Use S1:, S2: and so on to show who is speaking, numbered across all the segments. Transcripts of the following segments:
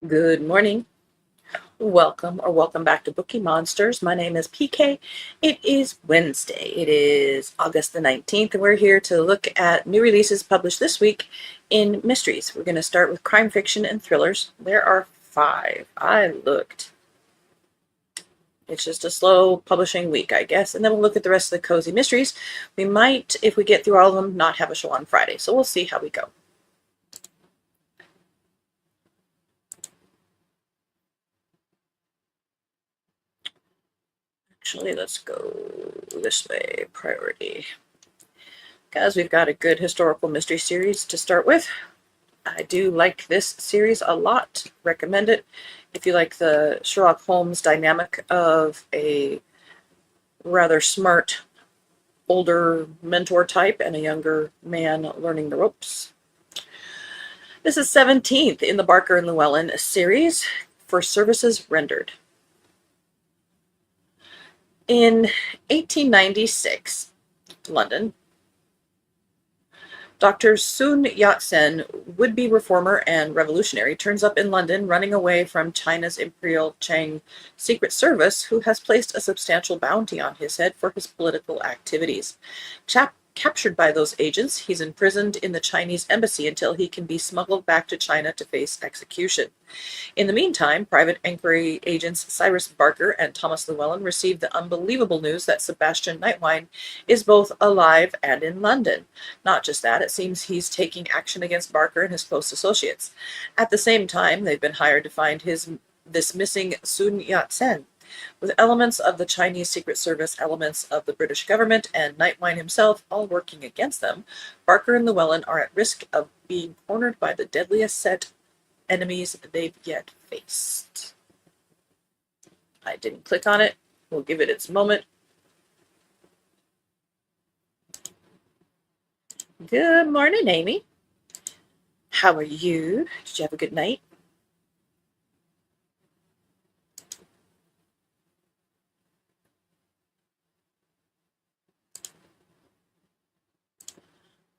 S1: Good morning. Welcome back to Bookeemonsters. My name is PK. It is Wednesday. It is August the 19th, and we're here to look at new releases published this week in mysteries. We're going to start with crime fiction and thrillers. There are 5. I looked. It's just a slow publishing week, I guess, and then we'll look at the rest of the cozy mysteries. We might, if we get through all of them, not have a show on Friday, so we'll see how we go. Actually, let's go this way. Priority. Guys, we've got a good historical mystery series to start with. I do like this series a lot. Recommend it. If you like the Sherlock Holmes dynamic of a rather smart older mentor type and a younger man learning the ropes. This is 17th in the Barker and Llewellyn series for services rendered. In 1896, London, Dr. Sun Yat-sen, would-be reformer and revolutionary, turns up in London running away from China's Imperial Qing Secret Service, who has placed a substantial bounty on his head for his political activities. Captured by those agents, he's imprisoned in the Chinese embassy until he can be smuggled back to China to face execution. In the meantime, private inquiry agents Cyrus Barker and Thomas Llewellyn receive the unbelievable news that Sebastian Nightwine is both alive and in London. Not just that, it seems he's taking action against Barker and his close associates. At the same time, they've been hired to find this missing Sun Yat-sen. With elements of the Chinese Secret Service, elements of the British government, and Nightwine himself all working against them, Barker and Llewellyn are at risk of being cornered by the deadliest set enemies they've yet faced. I didn't click on it. We'll give it its moment. Good morning, Amy. How are you? Did you have a good night?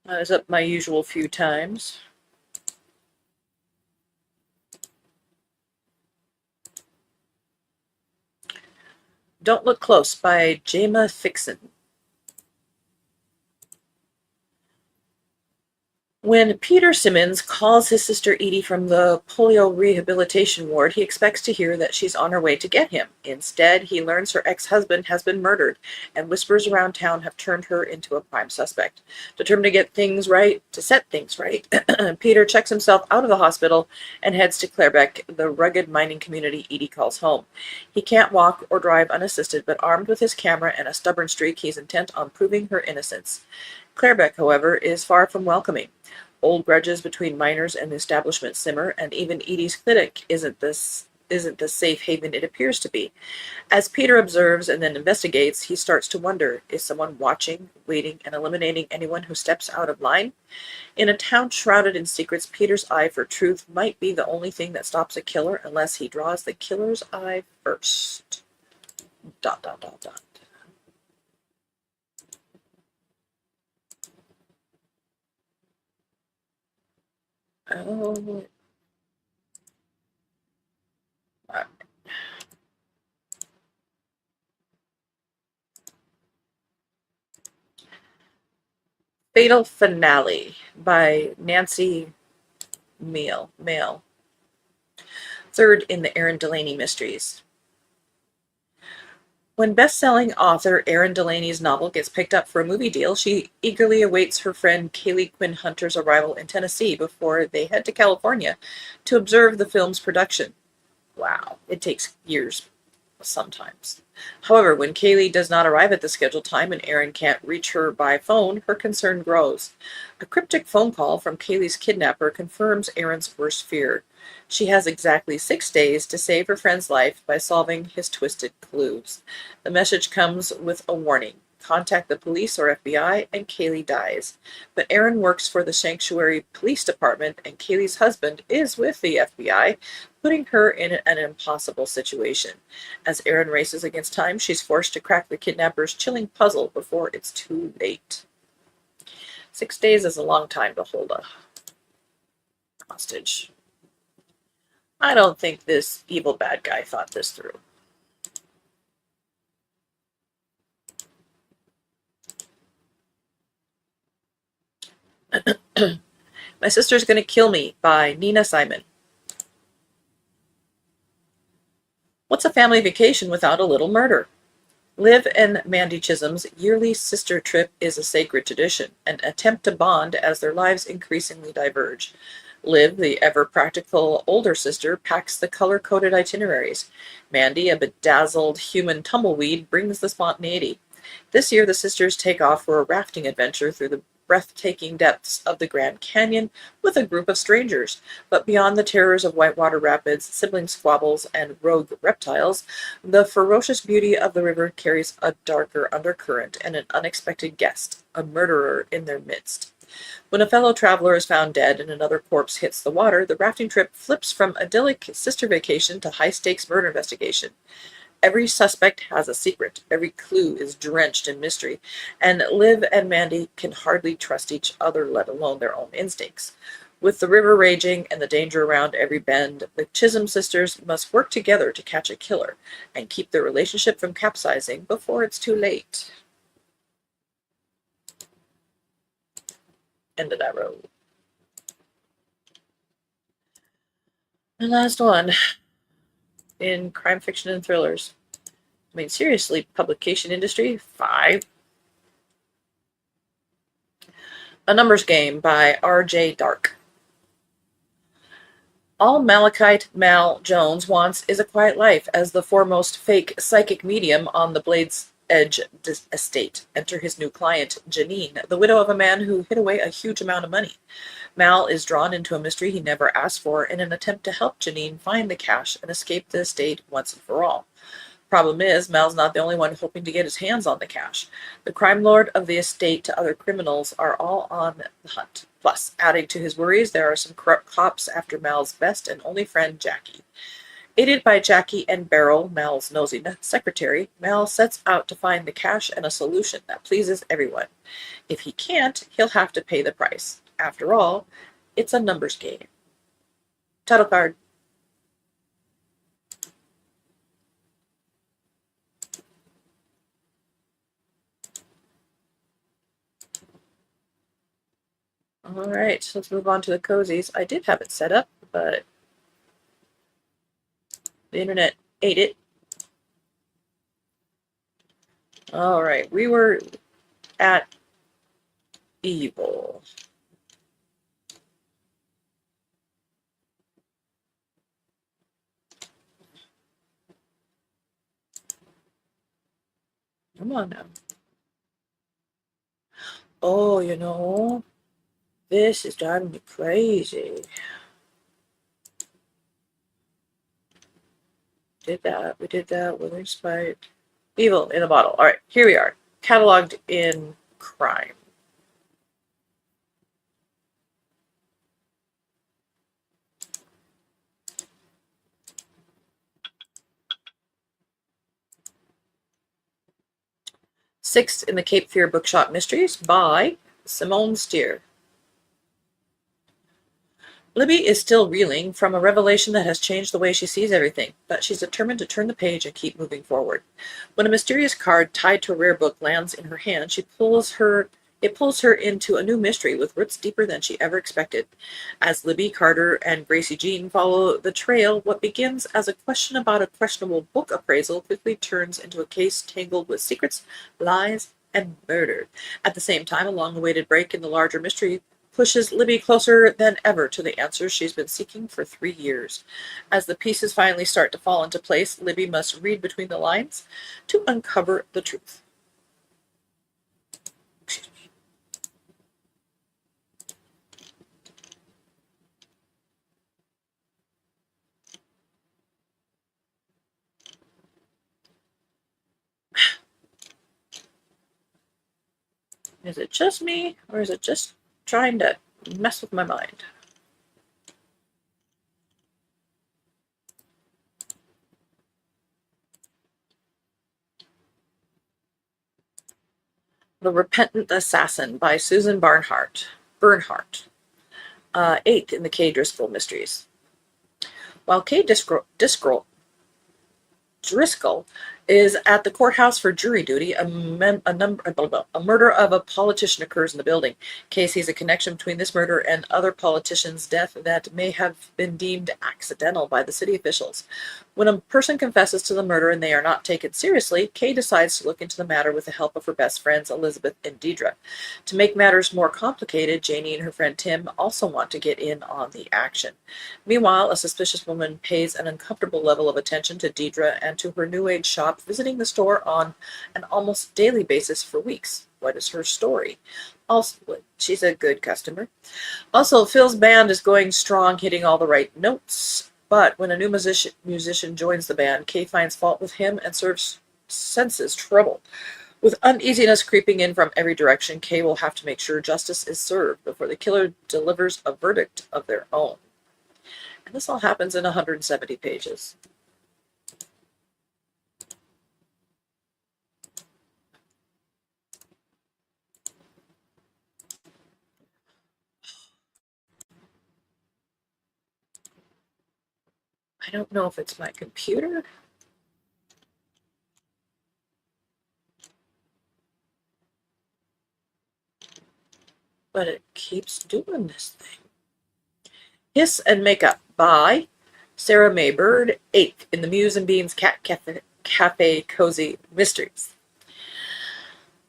S1: I was up my usual few times. Don't Look Close by Jema Fixon. When Peter Simmons calls his sister Edie from the polio rehabilitation ward, he expects to hear that she's on her way to get him. Instead, he learns her ex-husband has been murdered, and whispers around town have turned her into a prime suspect. Determined to set things right, Peter checks himself out of the hospital and heads to Clairbeck, the rugged mining community Edie calls home. He can't walk or drive unassisted, but armed with his camera and a stubborn streak, he's intent on proving her innocence. Clairbeck, however, is far from welcoming. Old grudges between miners and the establishment simmer, and even Edie's clinic isn't the safe haven it appears to be. As Peter observes and then investigates, he starts to wonder, is someone watching, waiting, and eliminating anyone who steps out of line? In a town shrouded in secrets, Peter's eye for truth might be the only thing that stops a killer unless he draws the killer's eye first. ... Oh, Fatal Finale by Nancy Mail. Third in the Erin Delaney mysteries. When best-selling author Erin Delaney's novel gets picked up for a movie deal, she eagerly awaits her friend Kaylee Quinn Hunter's arrival in Tennessee before they head to California to observe the film's production. Wow, it takes years sometimes. However, when Kaylee does not arrive at the scheduled time and Erin can't reach her by phone, her concern grows. A cryptic phone call from Kaylee's kidnapper confirms Erin's worst fear. She has exactly 6 days to save her friend's life by solving his twisted clues. The message comes with a warning. Contact the police or FBI, and Kaylee dies. But Erin works for the Sanctuary Police Department, and Kaylee's husband is with the FBI, putting her in an impossible situation. As Erin races against time, she's forced to crack the kidnapper's chilling puzzle before it's too late. 6 days is a long time to hold a hostage. I don't think this evil bad guy thought this through. My Sister's Gonna Kill Me by Nina Simon. What's a family vacation without a little murder? Liv and Mandy Chisholm's yearly sister trip is a sacred tradition, an attempt to bond as their lives increasingly diverge. Liv, the ever-practical older sister, packs the color-coded itineraries. Mandy, a bedazzled human tumbleweed, brings the spontaneity. This year, the sisters take off for a rafting adventure through the breathtaking depths of the Grand Canyon with a group of strangers. But beyond the terrors of whitewater rapids, sibling squabbles, and rogue reptiles, the ferocious beauty of the river carries a darker undercurrent and an unexpected guest, a murderer in their midst. When a fellow traveler is found dead and another corpse hits the water, the rafting trip flips from idyllic sister vacation to high-stakes murder investigation. Every suspect has a secret, every clue is drenched in mystery, and Liv and Mandy can hardly trust each other, let alone their own instincts. With the river raging and the danger around every bend, the Chisholm sisters must work together to catch a killer and keep their relationship from capsizing before it's too late. End of that road. And last one in crime fiction and thrillers. I mean, seriously, publication industry, 5. A Numbers Game by R.J. Dark. All Malachite Mal Jones wants is a quiet life as the foremost fake psychic medium on the Blade's Edge estate. Enter his new client, Janine, the widow of a man who hid away a huge amount of money. Mal is drawn into a mystery he never asked for in an attempt to help Janine find the cash and escape the estate once and for all. Problem is, Mal's not the only one hoping to get his hands on the cash. The crime lord of the estate to other criminals are all on the hunt. Plus, adding to his worries, there are some corrupt cops after Mal's best and only friend, Jackie. Aided by Jackie and Beryl, Mal's nosy secretary, Mal sets out to find the cash and a solution that pleases everyone. If he can't, he'll have to pay the price. After all, it's a numbers game. Title card. All right, so let's move on to the cozies. I did have it set up, but the internet ate it. All right, we were at evil. Come on now. Oh, this is driving me crazy. We did that. Withering Spike. Evil in a bottle. All right, here we are. Cataloged in crime. Sixth in the Cape Fear Bookshop Mysteries by Simone Steer. Libby is still reeling from a revelation that has changed the way she sees everything, but she's determined to turn the page and keep moving forward. When a mysterious card tied to a rare book lands in her hand, it pulls her into a new mystery with roots deeper than she ever expected. As Libby, Carter, and Gracie Jean follow the trail, what begins as a question about a questionable book appraisal quickly turns into a case tangled with secrets, lies, and murder. At the same time, a long-awaited break in the larger mystery pushes Libby closer than ever to the answers she's been seeking for 3 years. As the pieces finally start to fall into place, Libby must read between the lines to uncover the truth. Excuse me. Is it just me, or is it just trying to mess with my mind? The Repentant Assassin by Susan Bernhardt. 8th in the Kay Driscoll Mysteries. While Kay Driscoll is at the courthouse for jury duty. A murder of a politician occurs in the building. Kay sees a connection between this murder and other politicians' death that may have been deemed accidental by the city officials. When a person confesses to the murder and they are not taken seriously, Kay decides to look into the matter with the help of her best friends Elizabeth and Deidre. To make matters more complicated, Janie and her friend Tim also want to get in on the action. Meanwhile, a suspicious woman pays an uncomfortable level of attention to Deidre and to her New Age shop, visiting the store on an almost daily basis for weeks. What is her story? Also, she's a good customer. Also, Phil's band is going strong, hitting all the right notes. But when a new musician joins the band, Kay finds fault with him and senses trouble. With uneasiness creeping in from every direction, Kay will have to make sure justice is served before the killer delivers a verdict of their own. And this all happens in 170 pages. I don't know if it's my computer. But it keeps doing this thing. Hiss and Makeup by Sarah May Bird, 8th in the Muse and Beans Cat Cafe Cozy Mysteries.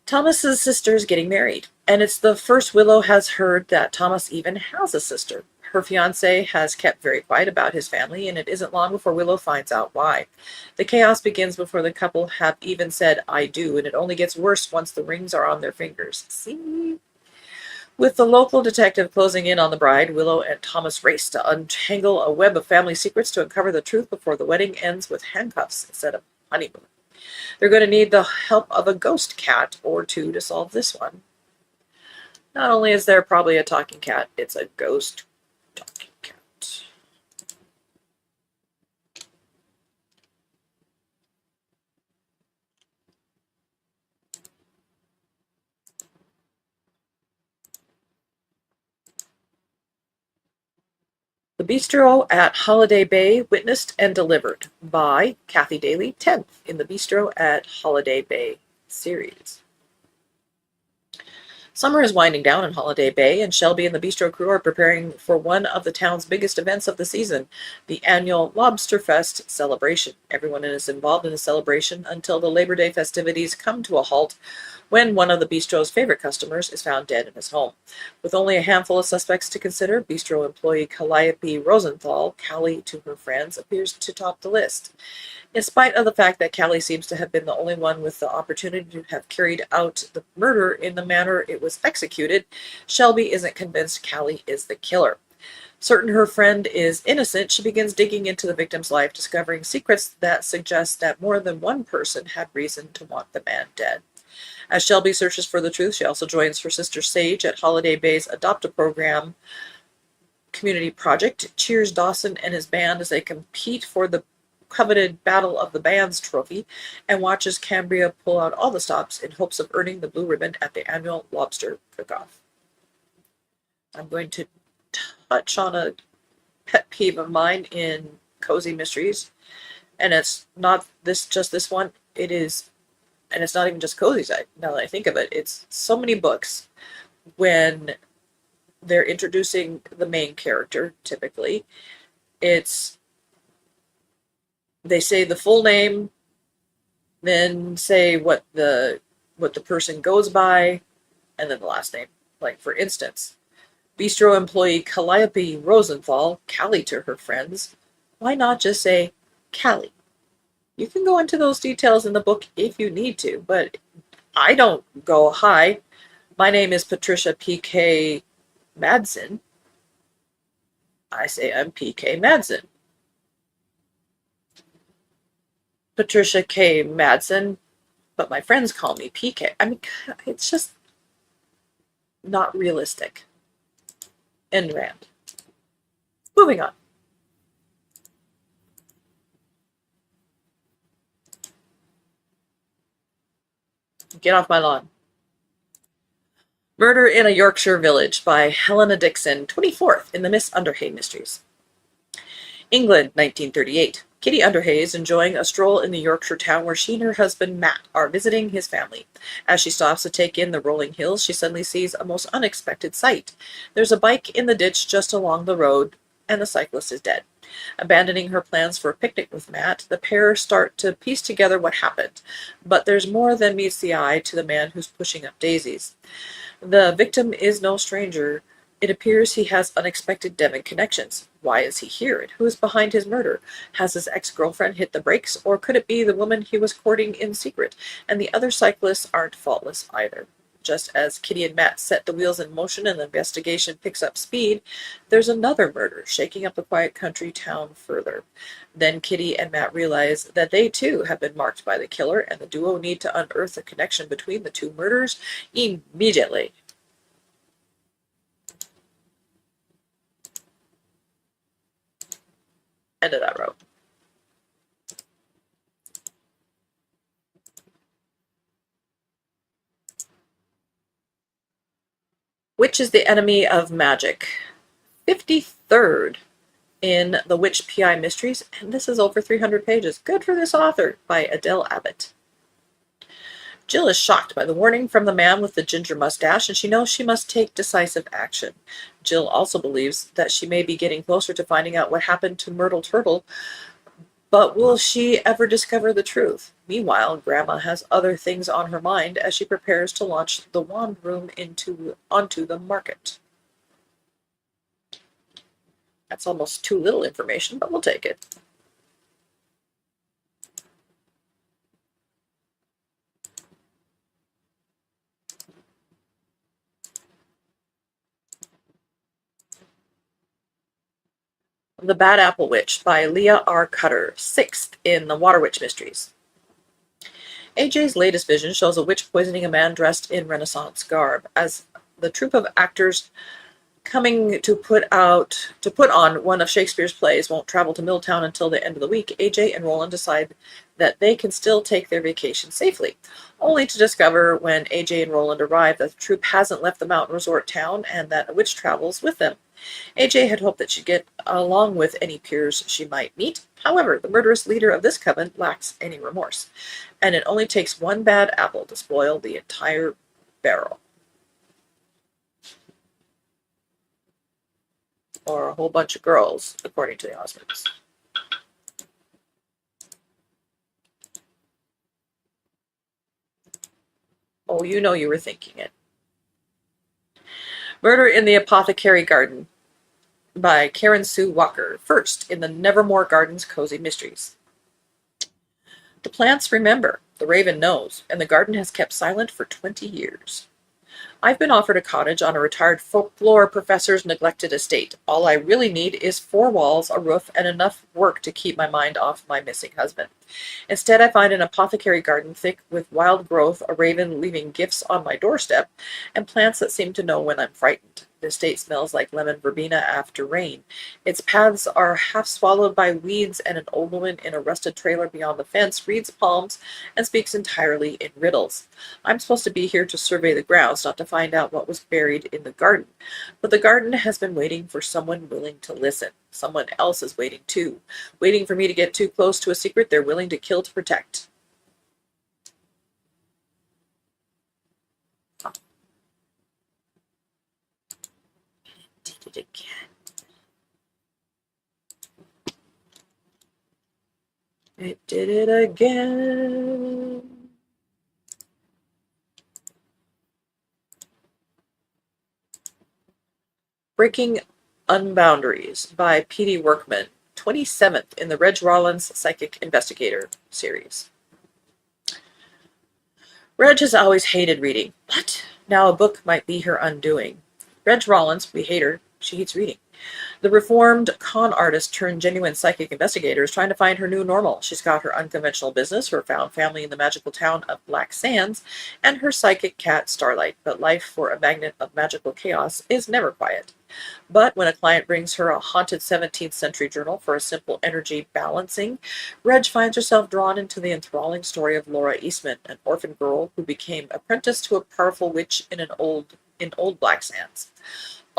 S1: Thomas's sister is getting married, and it's the first Willow has heard that Thomas even has a sister. Her fiancé has kept very quiet about his family, and it isn't long before Willow finds out why. The chaos begins before the couple have even said, "I do," and it only gets worse once the rings are on their fingers. See? With the local detective closing in on the bride, Willow and Thomas race to untangle a web of family secrets to uncover the truth before the wedding ends with handcuffs instead of honeymoon. They're going to need the help of a ghost cat or two to solve this one. Not only is there probably a talking cat, it's a ghost talking cat. The Bistro at Holiday Bay, Witnessed and Delivered by Kathy Daly, 10th in the Bistro at Holiday Bay series. Summer is winding down in Holiday Bay, and Shelby and the Bistro crew are preparing for one of the town's biggest events of the season, the annual Lobster Fest celebration. Everyone is involved in the celebration until the Labor Day festivities come to a halt when one of the Bistro's favorite customers is found dead in his home. With only a handful of suspects to consider, Bistro employee Calliope Rosenthal, Callie to her friends, appears to top the list. In spite of the fact that Callie seems to have been the only one with the opportunity to have carried out the murder in the manner it was executed, Shelby isn't convinced Callie is the killer. Certain her friend is innocent, she begins digging into the victim's life, discovering secrets that suggest that more than one person had reason to want the man dead. As Shelby searches for the truth, she also joins her sister Sage at Holiday Bay's Adopt-A-Program community project, cheers Dawson and his band as they compete for the coveted Battle of the Bands trophy, and watches Cambria pull out all the stops in hopes of earning the blue ribbon at the annual lobster cook-off. I'm going to touch on a pet peeve of mine in Cozy Mysteries, and it's not just this one. It is, and it's not even just Cozy's. Now that I think of it, it's so many books when they're introducing the main character. Typically, they say the full name, then say what the person goes by, and then the last name. Like, for instance, Bistro employee Calliope Rosenthal, Callie to her friends. Why not just say Callie? You can go into those details in the book if you need to, but I don't go, "Hi, my name is Patricia P.K. Madsen." I say I'm P.K. Madsen. Patricia K. Madsen, but my friends call me PK. I mean, it's just not realistic. End rant. Moving on. Get off my lawn. Murder in a Yorkshire Village by Helena Dixon, 24th in the Miss Underhay Mysteries. England, 1938. Kitty Underhays enjoying a stroll in the Yorkshire town where she and her husband Matt are visiting his family. As she stops to take in the rolling hills, she suddenly sees a most unexpected sight. There's a bike in the ditch just along the road, and the cyclist is dead. Abandoning her plans for a picnic with Matt, the pair start to piece together what happened. But there's more than meets the eye to the man who's pushing up daisies. The victim is no stranger. It appears he has unexpected Devon connections. Why is he here, and who is behind his murder? Has his ex-girlfriend hit the brakes, or could it be the woman he was courting in secret? And the other cyclists aren't faultless either. Just as Kitty and Matt set the wheels in motion and the investigation picks up speed, there's another murder shaking up the quiet country town further. Then Kitty and Matt realize that they too have been marked by the killer, and the duo need to unearth the connection between the two murders immediately. End of that row. Which is the enemy of magic? 53rd in the Witch PI Mysteries, and this is over 300 pages. Good for this author, by Adele Abbott. Jill is shocked by the warning from the man with the ginger mustache, and she knows she must take decisive action. Jill also believes that she may be getting closer to finding out what happened to Myrtle Turtle, but will she ever discover the truth? Meanwhile, Grandma has other things on her mind as she prepares to launch the wand room onto the market. That's almost too little information, but we'll take it. The Bad Apple Witch by Leah R. Cutter, 6th in the Water Witch Mysteries. AJ's latest vision shows a witch poisoning a man dressed in Renaissance garb. As the troupe of actors coming to put on one of Shakespeare's plays won't travel to Milltown until the end of the week, AJ and Roland decide that they can still take their vacation safely, only to discover when AJ and Roland arrive that the troupe hasn't left the mountain resort town and that a witch travels with them. AJ had hoped that she'd get along with any peers she might meet. However, the murderous leader of this coven lacks any remorse, and it only takes one bad apple to spoil the entire barrel. Or a whole bunch of girls, according to the Osmonds. Oh, you know you were thinking it. Murder in the Apothecary Garden by Karen Sue Walker, 1st in the Nevermore Gardens Cozy Mysteries. The plants remember, the raven knows, and the garden has kept silent for 20 years. I've been offered a cottage on a retired folklore professor's neglected estate. All I really need is 4 walls, a roof, and enough work to keep my mind off my missing husband. Instead, I find an apothecary garden thick with wild growth, a raven leaving gifts on my doorstep, and plants that seem to know when I'm frightened. The estate smells like lemon verbena after rain. Its paths are half swallowed by weeds, and an old woman in a rusted trailer beyond the fence reads palms and speaks entirely in riddles. I'm supposed to be here to survey the grounds, not to find out what was buried in the garden. But the garden has been waiting for someone willing to listen. Someone else is waiting too, waiting for me to get too close to a secret they're willing to kill to protect. Did it again. It did it again. Breaking Unboundaries by P.D. Workman, 27th in the Reg Rollins Psychic Investigator series. Reg has always hated reading. What? Now a book might be her undoing. Reg Rollins, we hate her. She hates reading. The reformed con artist turned genuine psychic investigator is trying to find her new normal. She's got her unconventional business, her found family in the magical town of Black Sands, and her psychic cat Starlight. But life for a magnet of magical chaos is never quiet. But when a client brings her a haunted 17th century journal for a simple energy balancing, Reg finds herself drawn into the enthralling story of Laura Eastman, an orphan girl who became apprenticed to a powerful witch in old Black Sands.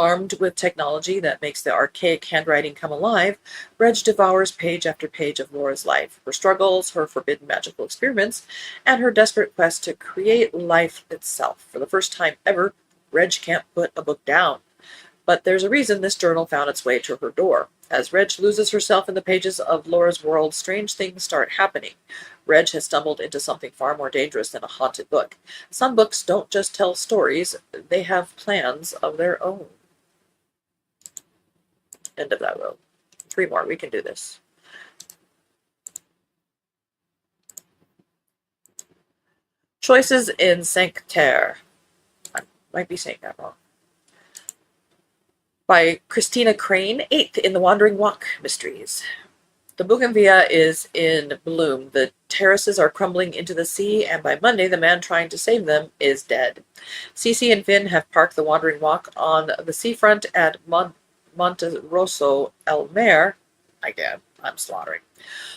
S1: Armed with technology that makes the archaic handwriting come alive, Reg devours page after page of Laura's life, her struggles, her forbidden magical experiments, and her desperate quest to create life itself. For the first time ever, Reg can't put a book down. But there's a reason this journal found its way to her door. As Reg loses herself in the pages of Laura's world, strange things start happening. Reg has stumbled into something far more dangerous than a haunted book. Some books don't just tell stories, they have plans of their own. End of that row. 3 more. We can do this. Choices in Cinque Terre. I might be saying that wrong. By Christina Crane, 8th in the Wandering Walk Mysteries. The bougainvillea is in bloom. The terraces are crumbling into the sea, and by Monday, the man trying to save them is dead. Cece and Finn have parked the Wandering Walk on the seafront at Monte Rosso El Mare, I'm slaughtering,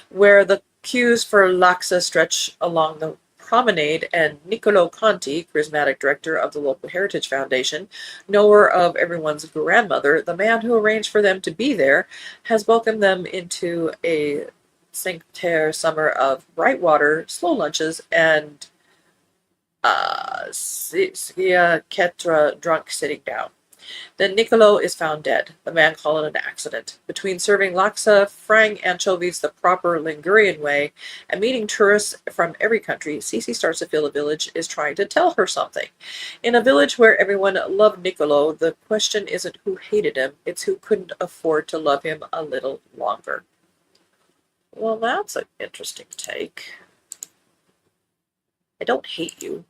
S1: where the queues for Laksa stretch along the promenade, and Niccolo Conti, charismatic director of the local Heritage Foundation, knower of everyone's grandmother, the man who arranged for them to be there, has welcomed them into a Cinque Terre summer of bright water, slow lunches, and Ketra drunk sitting down. Then Niccolo is found dead. The man called it an accident. Between serving laksa, frying anchovies the proper Ligurian way, and meeting tourists from every country, Cece starts to feel the village is trying to tell her something. In a village where everyone loved Niccolo, the question isn't who hated him, it's who couldn't afford to love him a little longer. Well, that's an interesting take. I don't hate you.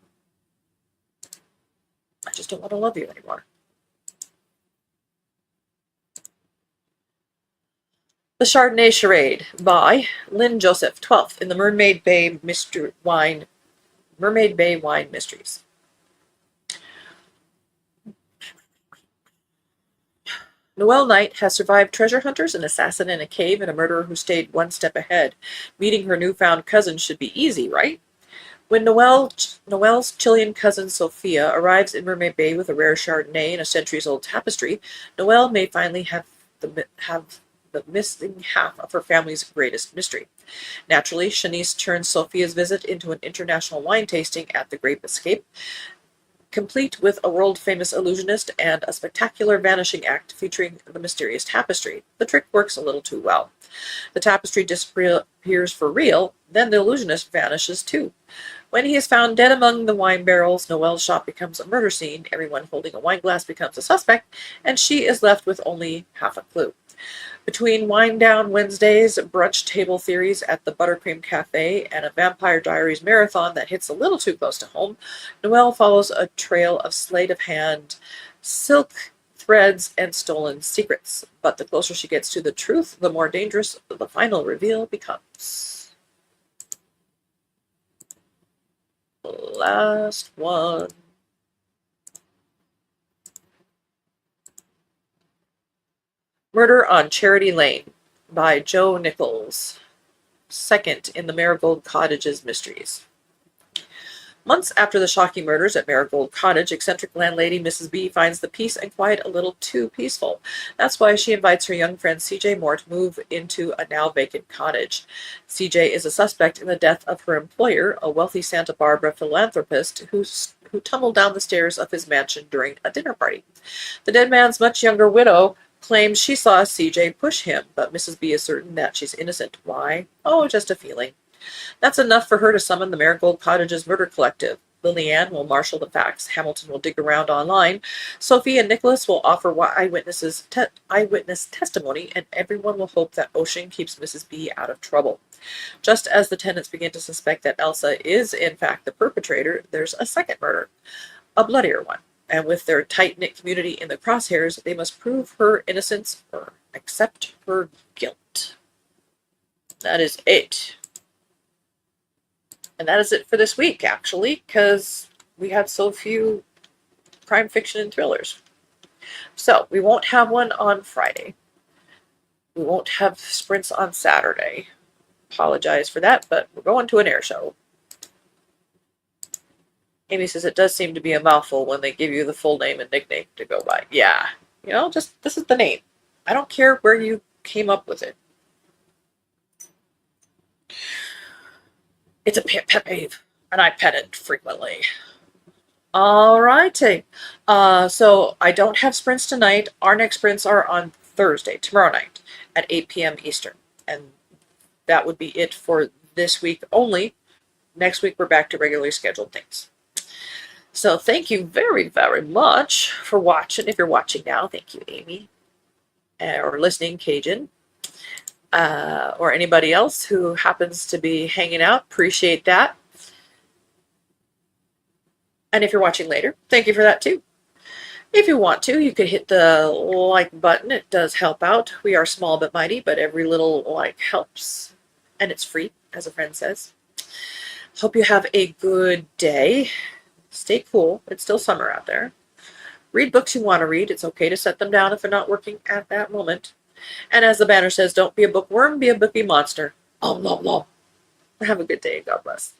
S1: I just don't want to love you anymore. The Chardonnay Charade by Lynn Joseph, 12th in the Mermaid Bay Wine Mysteries. Noelle Knight has survived treasure hunters, an assassin in a cave, and a murderer who stayed one step ahead. Meeting her newfound cousin should be easy, right? When Noelle's Chilean cousin Sophia arrives in Mermaid Bay with a rare Chardonnay and a centuries-old tapestry, Noelle may finally have the missing half of her family's greatest mystery. Naturally, Shanice turns Sophia's visit into an international wine tasting at the Grape Escape, complete with a world-famous illusionist and a spectacular vanishing act featuring the mysterious tapestry. The trick works a little too well. The tapestry disappears for real, then the illusionist vanishes too. When he is found dead among the wine barrels, Noelle's shop becomes a murder scene, everyone holding a wine glass becomes a suspect, and she is left with only half a clue. Between Wine Down Wednesdays, brunch table theories at the Buttercream Cafe, and a Vampire Diaries marathon that hits a little too close to home, Noelle follows a trail of sleight of hand, silk threads, and stolen secrets. But the closer she gets to the truth, the more dangerous the final reveal becomes. Last one. Murder on Charity Lane by Joe Nichols, 2nd in the Marigold Cottage's Mysteries. Months after the shocking murders at Marigold Cottage, eccentric landlady Mrs. B finds the peace and quiet a little too peaceful. That's why she invites her young friend CJ Moore to move into a now vacant cottage. CJ is a suspect in the death of her employer, a wealthy Santa Barbara philanthropist who tumbled down the stairs of his mansion during a dinner party. The dead man's much younger widow claims she saw CJ push him, but Mrs. B is certain that she's innocent. Why? Oh, just a feeling. That's enough for her to summon the Marigold Cottage's murder collective. Lillian will marshal the facts. Hamilton will dig around online. Sophie and Nicholas will offer eyewitness testimony, and everyone will hope that Ocean keeps Mrs. B out of trouble. Just as the tenants begin to suspect that Elsa is, in fact, the perpetrator, there's a second murder, a bloodier one. And with their tight-knit community in the crosshairs, they must prove her innocence or accept her guilt. That is it. And that is it for this week, actually, because we had so few crime fiction and thrillers. So, we won't have one on Friday. We won't have sprints on Saturday. Apologize for that, but we're going to an air show. Amy says it does seem to be a mouthful when they give you the full name and nickname to go by. Yeah, You know, just this is the name. I don't care where you came up with it. It's a pet peeve, and I pet it frequently. All righty. So I don't have sprints tonight. Our next sprints are on Thursday, tomorrow night, at 8 p.m. Eastern. And that would be it for this week only. Next week, we're back to regularly scheduled things. So thank you very, very much for watching. If you're watching now, thank you, Amy. Or listening, Cajun. Or anybody else who happens to be hanging out. Appreciate that. And if you're watching later, thank you for that too. If you want to, you could hit the like button. It does help out. We are small but mighty, but every little like helps. And it's free, as a friend says. Hope you have a good day. Stay cool. It's still summer out there. Read books you want to read. It's okay to set them down if they're not working at that moment. And as the banner says, don't be a bookworm, be a bookie monster. Have a good day. God bless.